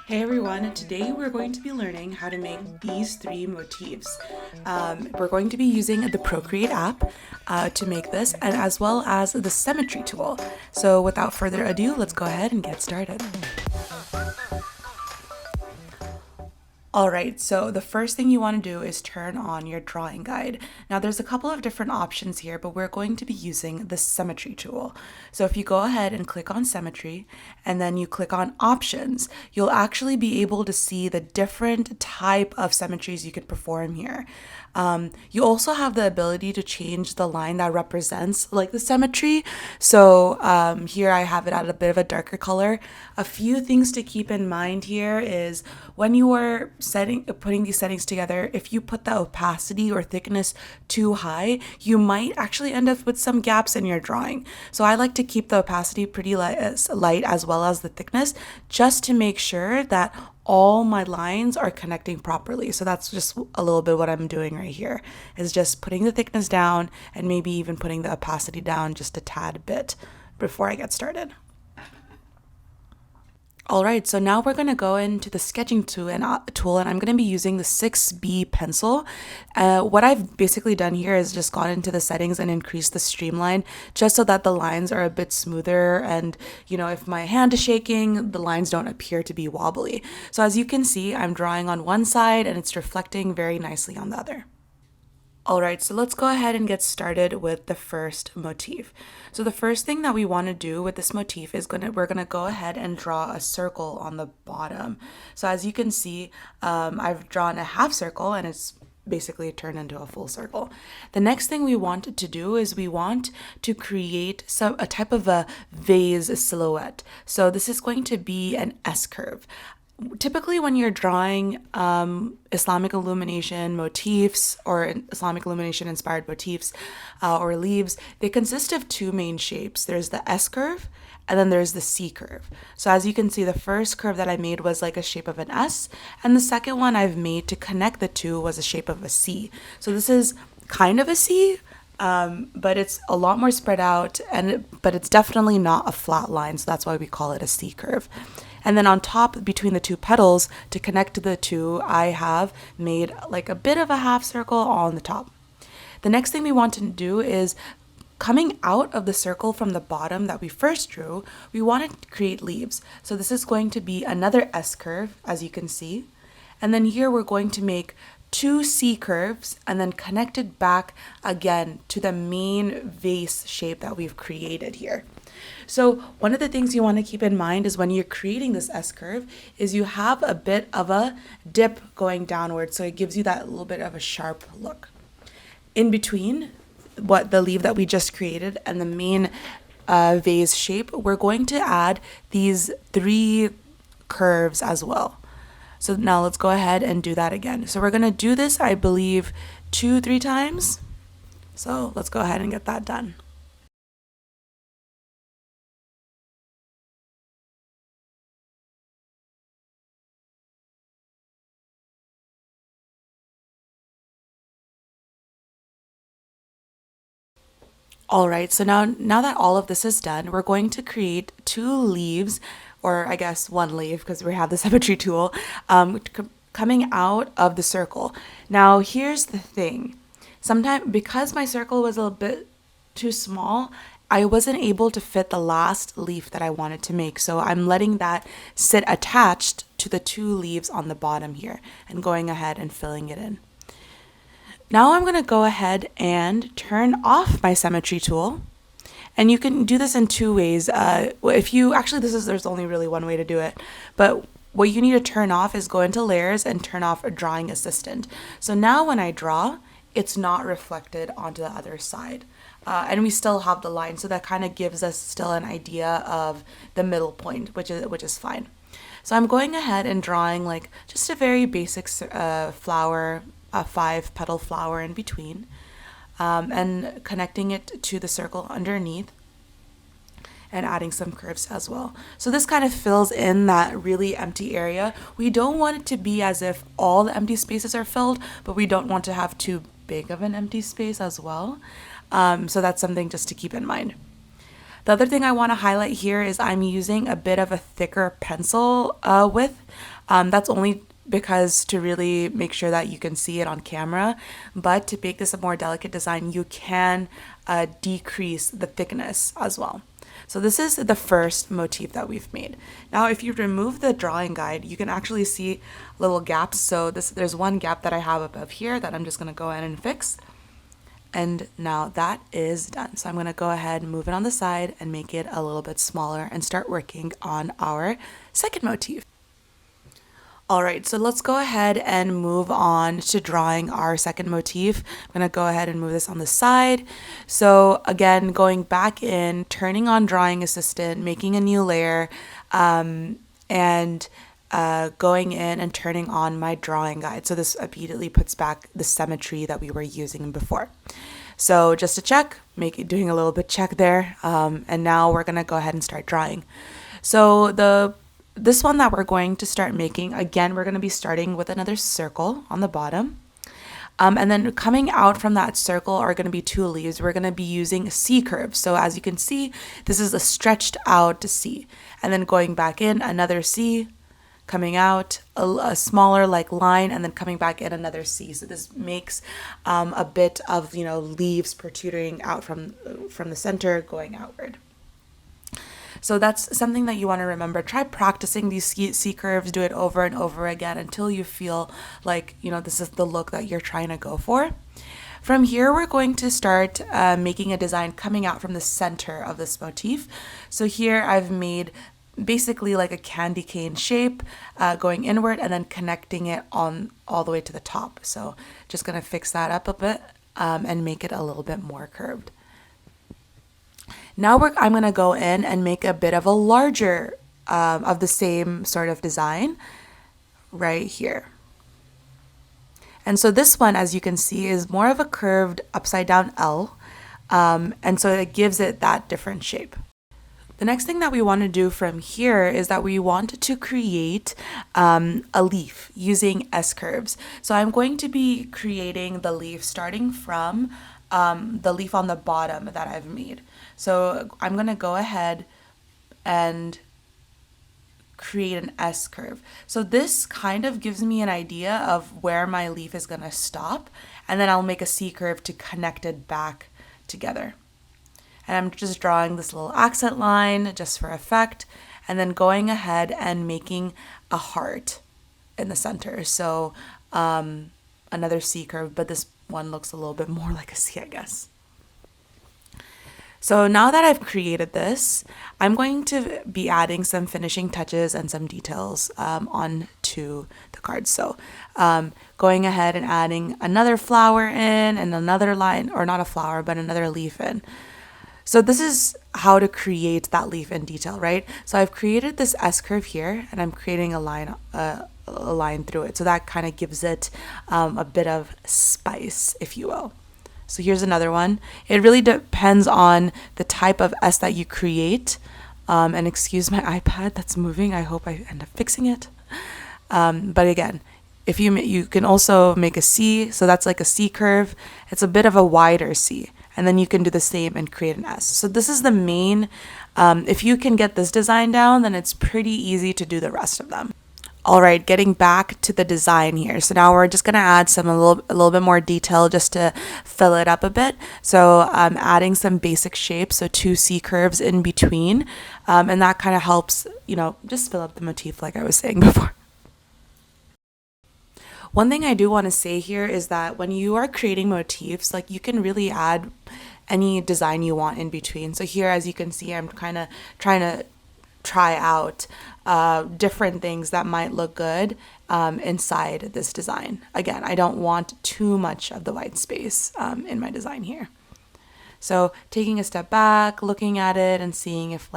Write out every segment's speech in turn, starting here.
Hey everyone, today we're going to be learning how to make these three motifs. We're going to be using the Procreate app to make this, and as well as the Symmetry Tool. So without further ado, let's go ahead and get started. Alright, so the first thing you want to do is turn on your drawing guide. Now there's a couple of different options here, but we're going to be using the Symmetry tool. So if you go ahead and click on Symmetry and then you click on Options, you'll actually be able to see the different type of symmetries you could perform here. You also have the ability to change the line that represents like the symmetry. So here I have it at a bit of a darker color. A few things to keep in mind here is when you are putting these settings together, if you put the opacity or thickness too high, you might actually end up with some gaps in your drawing. So I like to keep the opacity pretty light as well as the thickness, just to make sure that all my lines are connecting properly. So that's just a little bit what I'm doing right here, is just putting the thickness down and maybe even putting the opacity down just a tad bit before I get started. All right, so now we're going to go into the sketching tool, and I'm going to be using the 6B pencil. What I've basically done here is just gone into the settings and increased the streamline just so that the lines are a bit smoother, and if my hand is shaking, the lines don't appear to be wobbly. So as you can see, I'm drawing on one side and it's reflecting very nicely on the other. Alright, so let's go ahead and get started with the first motif. So the first thing that we want to do with this motif is we're gonna go ahead and draw a circle on the bottom. So as you can see, I've drawn a half circle and it's basically turned into a full circle. The next thing we want to do is we want to create a type of a vase silhouette. So this is going to be an S curve. Typically when you're drawing Islamic Illumination motifs or Islamic Illumination inspired motifs or leaves, they consist of two main shapes. There's the S curve and then there's the C curve. So as you can see, the first curve that I made was like a shape of an S, and the second one I've made to connect the two was a shape of a C. So this is kind of a C, but it's a lot more spread out, but it's definitely not a flat line, so that's why we call it a C curve. And then on top, between the two petals, to connect the two, I have made like a bit of a half circle on the top. The next thing we want to do is, coming out of the circle from the bottom that we first drew, we want to create leaves. So this is going to be another S curve, as you can see. And then here we're going to make two C curves and then connect it back again to the main vase shape that we've created here. So one of the things you want to keep in mind is when you're creating this S curve is you have a bit of a dip going downward, so it gives you that little bit of a sharp look. In between what the leaf that we just created and the main vase shape, we're going to add these three curves as well. So now let's go ahead and do that again. So we're going to do this, I believe, 2-3 times. So let's go ahead and get that done. All right, so now that all of this is done, we're going to create two leaves, or I guess one leaf because we have the symmetry tool, coming out of the circle. Now here's the thing. Sometimes, because my circle was a little bit too small, I wasn't able to fit the last leaf that I wanted to make. So I'm letting that sit attached to the two leaves on the bottom here and going ahead and filling it in. Now I'm going to go ahead and turn off my symmetry tool. And you can do this in two ways. There's only really one way to do it. But what you need to turn off is go into layers and turn off a drawing assistant. So now when I draw, it's not reflected onto the other side. And we still have the line, so that kind of gives us still an idea of the middle point, which is fine. So I'm going ahead and drawing like just a very basic flower, a 5-petal flower in between, and connecting it to the circle underneath and adding some curves as well. So this kind of fills in that really empty area. We don't want it to be as if all the empty spaces are filled, but we don't want to have too big of an empty space as well. So that's something just to keep in mind. The other thing I want to highlight here is I'm using a bit of a thicker pencil width. That's only because to really make sure that you can see it on camera, but to make this a more delicate design, you can decrease the thickness as well. So this is the first motif that we've made. Now, if you remove the drawing guide, you can actually see little gaps. So there's one gap that I have above here that I'm just gonna go in and fix. And now that is done. So I'm gonna go ahead and move it on the side and make it a little bit smaller and start working on our second motif. All right, so let's go ahead and move on to drawing our second motif. I'm gonna go ahead and move this on the side. So again, going back in, turning on Drawing Assistant, making a new layer, and going in and turning on my drawing guide. So this immediately puts back the symmetry that we were using before. So just to check, doing a little bit check there, and now we're gonna go ahead and start drawing. So this one that we're going to start making, again, we're going to be starting with another circle on the bottom. And then coming out from that circle are going to be two leaves. We're going to be using C curves. So as you can see, this is a stretched out C. And then going back in, another C, coming out, a smaller like line, and then coming back in another C. So this makes a bit of, leaves protruding out from the center going outward. So that's something that you want to remember. Try practicing these C curves, do it over and over again until you feel like, this is the look that you're trying to go for. From here, we're going to start making a design coming out from the center of this motif. So here I've made basically like a candy cane shape going inward and then connecting it on all the way to the top. So just going to fix that up a bit and make it a little bit more curved. Now I'm going to go in and make a bit of a larger of the same sort of design right here. And so this one, as you can see, is more of a curved upside down L. And so it gives it that different shape. The next thing that we want to do from here is that we want to create a leaf using S curves. So I'm going to be creating the leaf starting from the leaf on the bottom that I've made. So I'm going to go ahead and create an S curve. So this kind of gives me an idea of where my leaf is going to stop, and then I'll make a C curve to connect it back together. And I'm just drawing this little accent line just for effect, and then going ahead and making a heart in the center. So another C curve, but this one looks a little bit more like a C, I guess. So now that I've created this, I'm going to be adding some finishing touches and some details onto the card. So going ahead and adding another flower in and another line, or not a flower, but another leaf in. So this is how to create that leaf in detail, right? So I've created this S curve here, and I'm creating a line through it. So that kind of gives it a bit of spice, if you will. So here's another one. It really depends on the type of S that you create. And excuse my iPad that's moving. I hope I end up fixing it. But again, if you can also make a C. So that's like a C curve. It's a bit of a wider C. And then you can do the same and create an S. So this is the main, if you can get this design down, then it's pretty easy to do the rest of them. All right, getting back to the design here. So now we're just going to add a little bit more detail just to fill it up a bit. So I'm adding some basic shapes, so two C curves in between. And that kind of helps, just fill up the motif like I was saying before. One thing I do want to say here is that when you are creating motifs, like you can really add any design you want in between. So here, as you can see, I'm kind of trying to try out different things that might look good inside this design. Again, I don't want too much of the white space in my design here. So taking a step back, looking at it and seeing if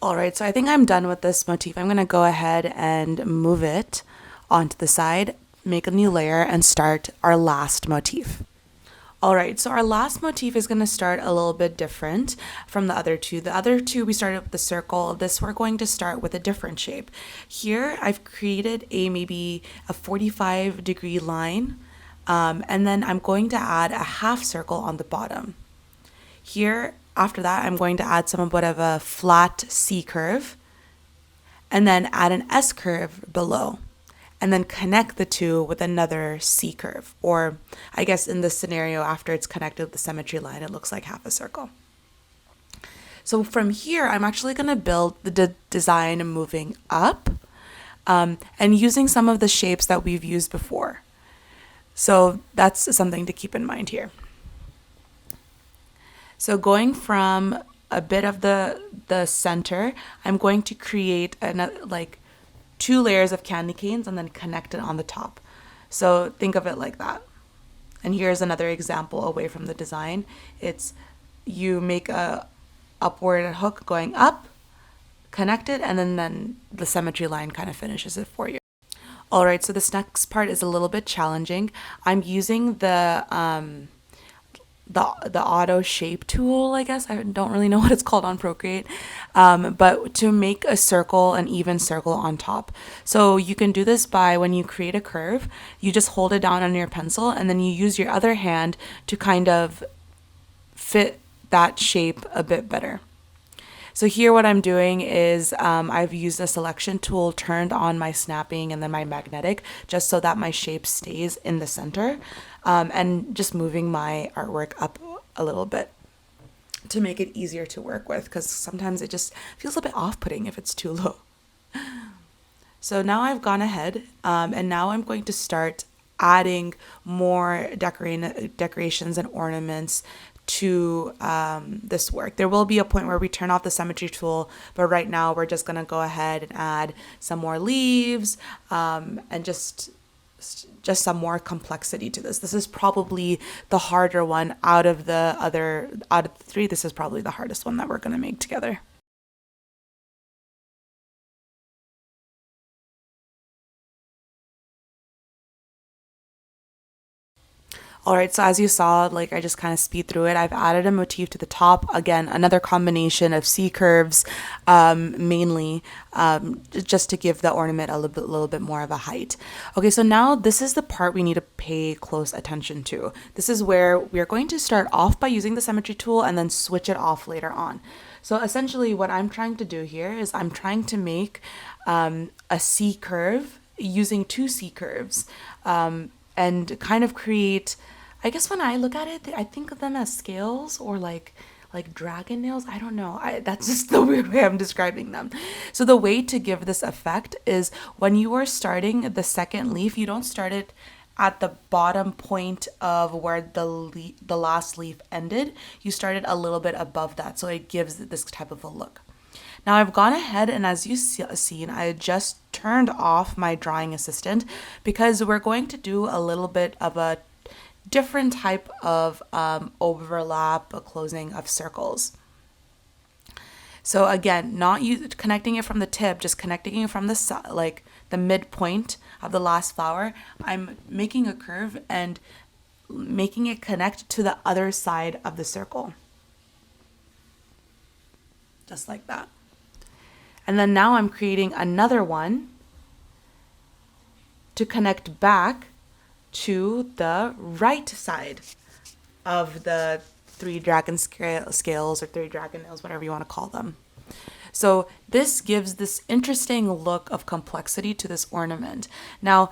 all right, so I think I'm done with this motif. I'm going to go ahead and move it onto the side, make a new layer, and start our last motif. All right, so our last motif is going to start a little bit different from the other two. The other two, we started with the circle. This, we're going to start with a different shape. Here, I've created maybe a 45-degree line, and then I'm going to add a half circle on the bottom. Here, After that, I'm going to add some bit of a flat C curve and then add an S curve below, and then connect the two with another C curve. Or I guess in this scenario, after it's connected with the symmetry line, it looks like half a circle. So from here, I'm actually going to build the design moving up and using some of the shapes that we've used before. So that's something to keep in mind here. So going from a bit of the center, I'm going to create like 2 layers of candy canes and then connect it on the top. So think of it like that. And here's another example away from the design. It's you make a upward hook going up, connect it, and then the symmetry line kind of finishes it for you. All right, so this next part is a little bit challenging. I'm using the auto shape tool, I guess. I don't really know what it's called on Procreate, but to make a circle, an even circle on top. So you can do this by, when you create a curve, you just hold it down on your pencil and then you use your other hand to kind of fit that shape a bit better. So here what I'm doing is I've used a selection tool, turned on my snapping and then my magnetic, just so that my shape stays in the center, and just moving my artwork up a little bit to make it easier to work with, because sometimes it just feels a bit off-putting if it's too low. So now I've gone ahead and now I'm going to start adding more decorations and ornaments to this work. There will be a point where we turn off the symmetry tool, but right now we're just gonna go ahead and add some more leaves and just some more complexity to this. This is probably the harder one out of the 3. This is probably the hardest one that we're gonna make together. All right, so as you saw, like I just kind of speed through it. I've added a motif to the top. Again, another combination of C curves, mainly, just to give the ornament a little bit more of a height. Okay, so now this is the part we need to pay close attention to. This is where we're going to start off by using the symmetry tool and then switch it off later on. So essentially what I'm trying to do here is I'm trying to make a C curve using 2 C curves, and kind of create, I guess when I look at it, I think of them as scales or like dragon nails. I don't know. That's just the weird way I'm describing them. So the way to give this effect is when you are starting the second leaf, you don't start it at the bottom point of where the last leaf ended. You start it a little bit above that, so it gives this type of a look. Now I've gone ahead and, as you've seen, I just turned off my drawing assistant because we're going to do a little bit of a different type of overlap, a closing of circles. So again, not connecting it from the tip, just connecting it from the midpoint of the last flower. I'm making a curve and making it connect to the other side of the circle. Just like that. And then now I'm creating another one to connect back to the right side of the 3 dragon scales or 3 dragon nails, whatever you want to call them. So this gives this interesting look of complexity to this ornament. Now,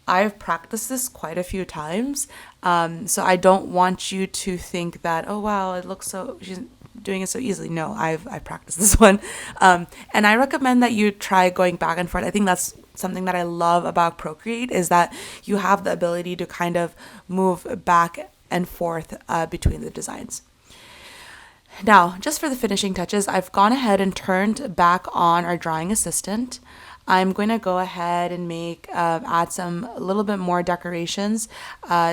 I've practiced this quite a few times, so I don't want you to think that, oh wow, it looks so, she's doing it so easily. No, I've practiced this one, and I recommend that you try going back and forth. I think that's something that I love about Procreate, is that you have the ability to kind of move back and forth between the designs. Now, just for the finishing touches, I've gone ahead and turned back on our drawing assistant. I'm going to go ahead and add a little bit more decorations,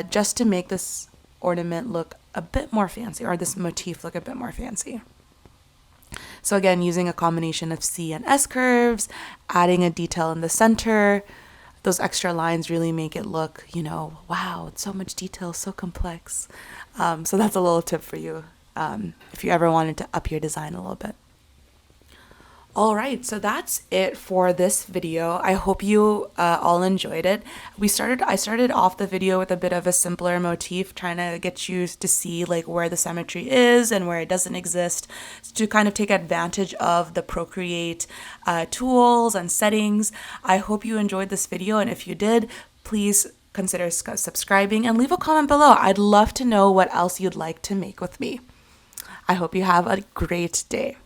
just to make this ornament look a bit more fancy, or this motif look a bit more fancy. So again, using a combination of C and S curves, adding a detail in the center. Those extra lines really make it look, wow, it's so much detail, so complex. So that's a little tip for you if you ever wanted to up your design a little bit. All right, so that's it for this video. I hope you all enjoyed it. I started off the video with a bit of a simpler motif, trying to get you to see like where the symmetry is and where it doesn't exist, to kind of take advantage of the Procreate tools and settings. I hope you enjoyed this video, and if you did, please consider subscribing and leave a comment below. I'd love to know what else you'd like to make with me. I hope you have a great day.